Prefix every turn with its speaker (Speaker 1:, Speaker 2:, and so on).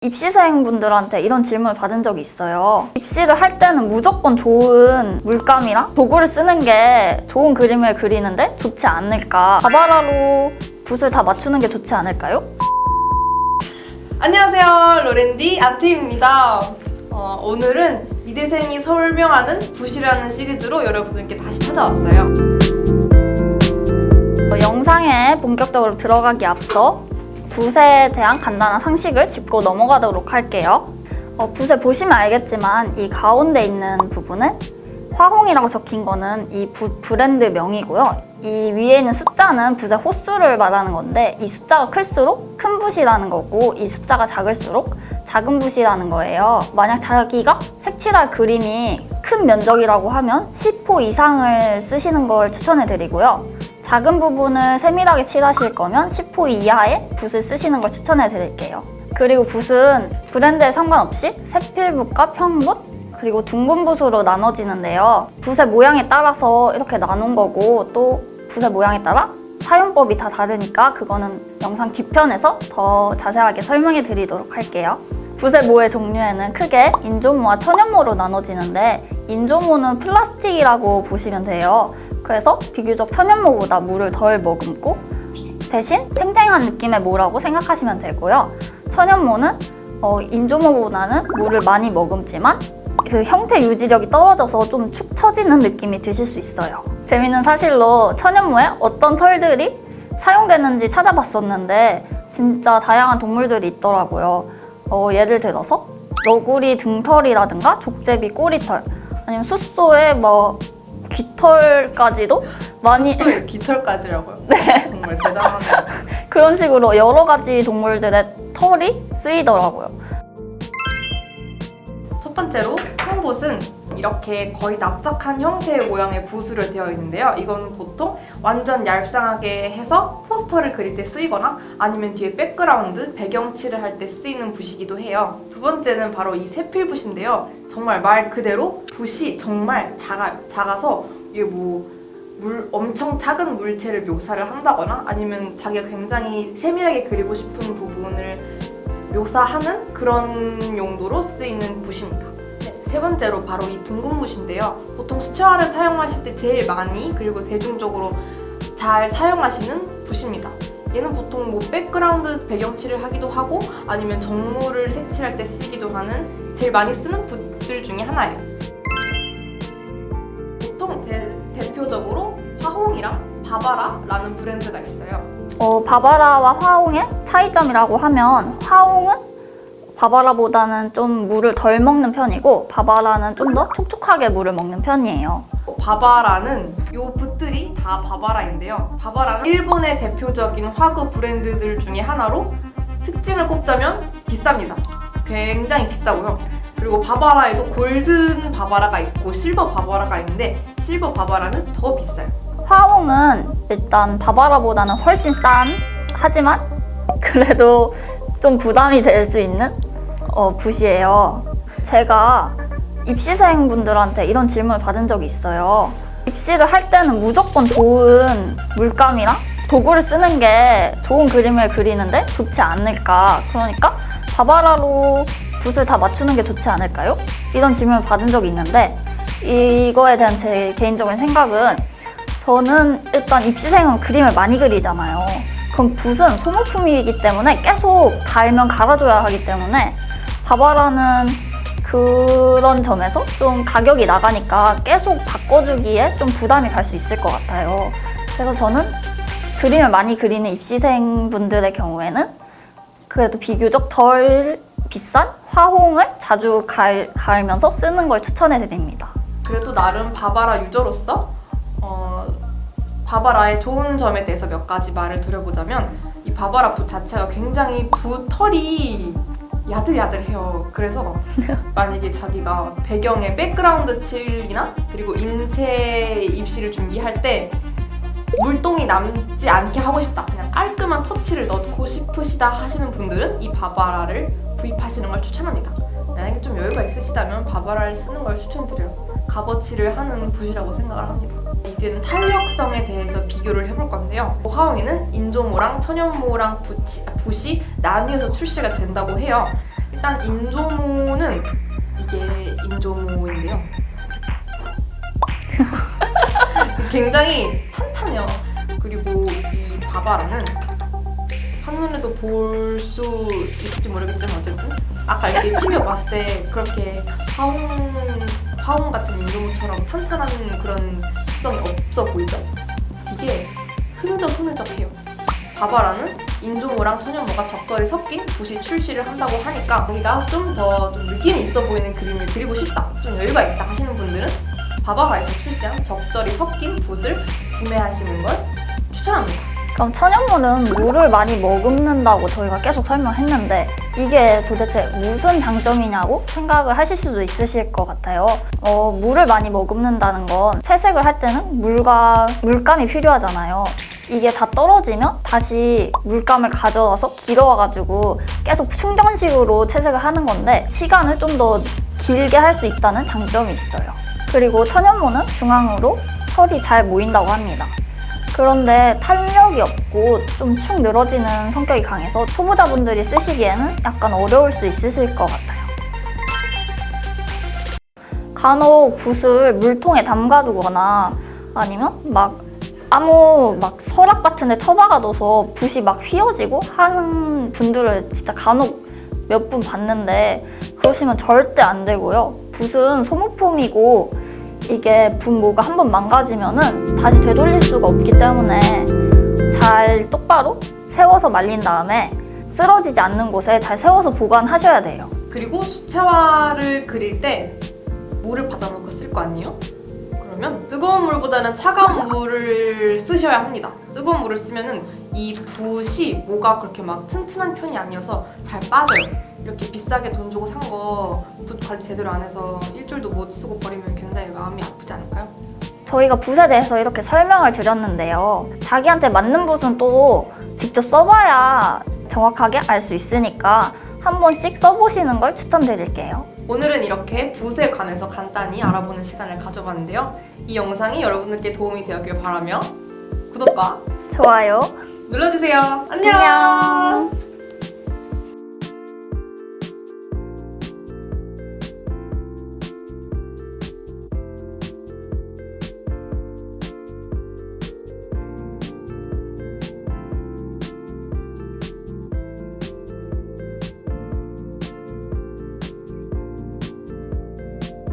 Speaker 1: 입시생분들한테 이런 질문을 받은 적이 있어요. 입시를 할 때는 무조건 좋은 물감이랑 도구를 쓰는 게 좋은 그림을 그리는데 좋지 않을까? 바바라로 붓을 다 맞추는 게 좋지 않을까요?
Speaker 2: 안녕하세요, 로랜디 아트입니다. 오늘은 미대생이 설명하는 붓이라는 시리즈로 여러분들께 다시 찾아왔어요.
Speaker 1: 영상에 본격적으로 들어가기 앞서 붓에 대한 간단한 상식을 짚고 넘어가도록 할게요. 붓에 보시면 알겠지만 이 가운데 있는 부분은 화홍이라고 적힌 거는 이 붓 브랜드 명이고요. 이 위에 있는 숫자는 붓의 호수를 말하는 건데 이 숫자가 클수록 큰 붓이라는 거고 이 숫자가 작을수록 작은 붓이라는 거예요. 만약 자기가 색칠할 그림이 큰 면적이라고 하면 10호 이상을 쓰시는 걸 추천해 드리고요. 작은 부분을 세밀하게 칠하실 거면 10호 이하의 붓을 쓰시는 걸 추천해 드릴게요. 그리고 붓은 브랜드에 상관없이 색필붓과 평붓, 그리고 둥근 붓으로 나눠지는데요. 붓의 모양에 따라서 이렇게 나눈 거고 또 붓의 모양에 따라 사용법이 다 다르니까 그거는 영상 뒤편에서 더 자세하게 설명해 드리도록 할게요. 붓의 모의 종류에는 크게 인조모와 천연모로 나눠지는데 인조모는 플라스틱이라고 보시면 돼요. 그래서 비교적 천연모보다 물을 덜 머금고 대신 탱탱한 느낌의 모라고 생각하시면 되고요. 천연모는 인조모보다는 물을 많이 머금지만 그 형태 유지력이 떨어져서 좀 축 처지는 느낌이 드실 수 있어요. 재밌는 사실로 천연모에 어떤 털들이 사용되는지 찾아봤었는데 진짜 다양한 동물들이 있더라고요. 예를 들어서 너구리 등털이라든가 족제비 꼬리털, 아니면 숫소에 깃털까지도 많이
Speaker 2: 깃털까지라고요?
Speaker 1: 네.
Speaker 2: 정말 대단하네요.
Speaker 1: 그런 식으로 여러 가지 동물들의 털이 쓰이더라고요.
Speaker 2: 첫 번째로 평붓은 이렇게 거의 납작한 형태의 모양의 붓으로 되어 있는데요. 이건 보통 완전 얄쌍하게 해서 포스터를 그릴 때 쓰이거나 아니면 뒤에 백그라운드, 배경칠을 할 때 쓰이는 붓이기도 해요. 두 번째는 바로 이 세필붓인데요. 정말 말 그대로 붓이 정말 작아서 이게 엄청 작은 물체를 묘사를 한다거나 아니면 자기가 굉장히 세밀하게 그리고 싶은 부분을 묘사하는 그런 용도로 쓰이는 붓입니다. 세 번째로 바로 이 둥근 붓인데요. 보통 수채화를 사용하실 때 제일 많이 그리고 대중적으로 잘 사용하시는 붓입니다. 얘는 보통 백그라운드 배경칠을 하기도 하고 아니면 정물을 색칠할 때 쓰기도 하는 제일 많이 쓰는 붓들 중에 하나예요. 보통 대표적으로 화홍이랑 바바라라는 브랜드가 있어요.
Speaker 1: 바바라와 화홍의 차이점이라고 하면 화홍은 바바라보다는 좀 물을 덜 먹는 편이고 바바라는 좀 더 촉촉하게 물을 먹는 편이에요.
Speaker 2: 바바라는 요 붓들이 다 바바라인데요. 바바라는 일본의 대표적인 화구 브랜드들 중에 하나로 특징을 꼽자면 비쌉니다. 굉장히 비싸고요. 그리고 바바라에도 골든 바바라가 있고 실버 바바라가 있는데 실버 바바라는 더 비싸요.
Speaker 1: 화홍은 일단 바바라보다는 훨씬 싼 하지만 그래도 좀 부담이 될 수 있는 붓이에요. 제가 입시생분들한테 이런 질문을 받은 적이 있어요. 입시를 할 때는 무조건 좋은 물감이랑 도구를 쓰는 게 좋은 그림을 그리는데 좋지 않을까? 그러니까 바바라로 붓을 다 맞추는 게 좋지 않을까요? 이런 질문을 받은 적이 있는데 이거에 대한 제 개인적인 생각은 저는 일단 입시생은 그림을 많이 그리잖아요. 그럼 붓은 소모품이기 때문에 계속 달면 갈아줘야 하기 때문에 바바라는 그런 점에서 좀 가격이 나가니까 계속 바꿔주기에 좀 부담이 갈 수 있을 것 같아요. 그래서 저는 그림을 많이 그리는 입시생분들의 경우에는 그래도 비교적 덜 비싼 화홍을 자주 갈면서 쓰는 걸 추천해 드립니다.
Speaker 2: 그래도 나름 바바라 유저로서 바바라의 좋은 점에 대해서 몇 가지 말을 드려보자면 이 바바라 붓 자체가 굉장히 붓털이 야들야들해요. 그래서 만약에 자기가 배경에 백그라운드 칠이나 그리고 인체 입시를 준비할 때 물동이 남지 않게 하고 싶다, 그냥 깔끔한 터치를 넣고 싶으시다 하시는 분들은 이 바바라를 구입하시는 걸 추천합니다. 만약에 좀 여유가 있으시다면 바바라를 쓰는 걸 추천드려요. 값어치를 하는 붓이라고 생각을 합니다. 이제는 탄력성에 대해서 비교를 해볼 건데요. 화홍이는 인조모랑 천연모랑 붓이 나뉘어서 출시가 된다고 해요. 일단 인조모는 이게 인조모인데요. 굉장히 탄탄해요. 그리고 이 바바라는 한눈에도 볼 수 있을지 모르겠지만 어쨌든 아까 이렇게 TV에 봤을 때 그렇게 화원 같은 인조모처럼 탄탄한 그런 특성이 없어 보이죠? 이게 흐느적흐느적해요. 바바라는 인조모랑 천연모가 적절히 섞인 붓이 출시를 한다고 하니까 우리가 좀 더 느낌이 있어 보이는 그림을 그리고 싶다, 좀 여유가 있다 하시는 분들은 바바가에서 출시한 적절히 섞인 붓을 구매하시는 걸 추천합니다.
Speaker 1: 그럼 천연모는 물을 많이 머금는다고 저희가 계속 설명했는데 이게 도대체 무슨 장점이냐고 생각을 하실 수도 있으실 것 같아요. 물을 많이 머금는다는 건 채색을 할 때는 물감이 필요하잖아요. 이게 다 떨어지면 다시 물감을 가져와서 길어와가지고 계속 충전식으로 채색을 하는 건데 시간을 좀 더 길게 할 수 있다는 장점이 있어요. 그리고 천연모는 중앙으로 털이 잘 모인다고 합니다. 그런데 탄력이 없고 좀 축 늘어지는 성격이 강해서 초보자분들이 쓰시기에는 약간 어려울 수 있으실 것 같아요. 간혹 붓을 물통에 담가두거나 아니면 아무 서랍 같은 데 처박아둬서 붓이 휘어지고 하는 분들을 진짜 간혹 몇 분 봤는데 그러시면 절대 안 되고요. 붓은 소모품이고 이게 붓모가 한번 망가지면은 다시 되돌릴 수가 없기 때문에 잘 똑바로 세워서 말린 다음에 쓰러지지 않는 곳에 잘 세워서 보관하셔야 돼요.
Speaker 2: 그리고 수채화를 그릴 때 물을 받아놓고 쓸 거 아니에요? 그러면 뜨거운 물보다는 차가운 물을 쓰셔야 합니다. 뜨거운 물을 쓰면은 이 붓이 모가 그렇게 튼튼한 편이 아니어서 잘 빠져요. 이렇게 비싸게 돈 주고 산 거 붓 관리 제대로 안 해서 일주일도 못 쓰고 버리면 굉장히 마음이 아프지 않을까요?
Speaker 1: 저희가 붓에 대해서 이렇게 설명을 드렸는데요. 자기한테 맞는 붓은 또 직접 써봐야 정확하게 알 수 있으니까 한 번씩 써보시는 걸 추천드릴게요.
Speaker 2: 오늘은 이렇게 붓에 관해서 간단히 알아보는 시간을 가져봤는데요. 이 영상이 여러분들께 도움이 되었길 바라며 구독과
Speaker 1: 좋아요.
Speaker 2: 눌러주세요. 안녕!
Speaker 1: 안녕.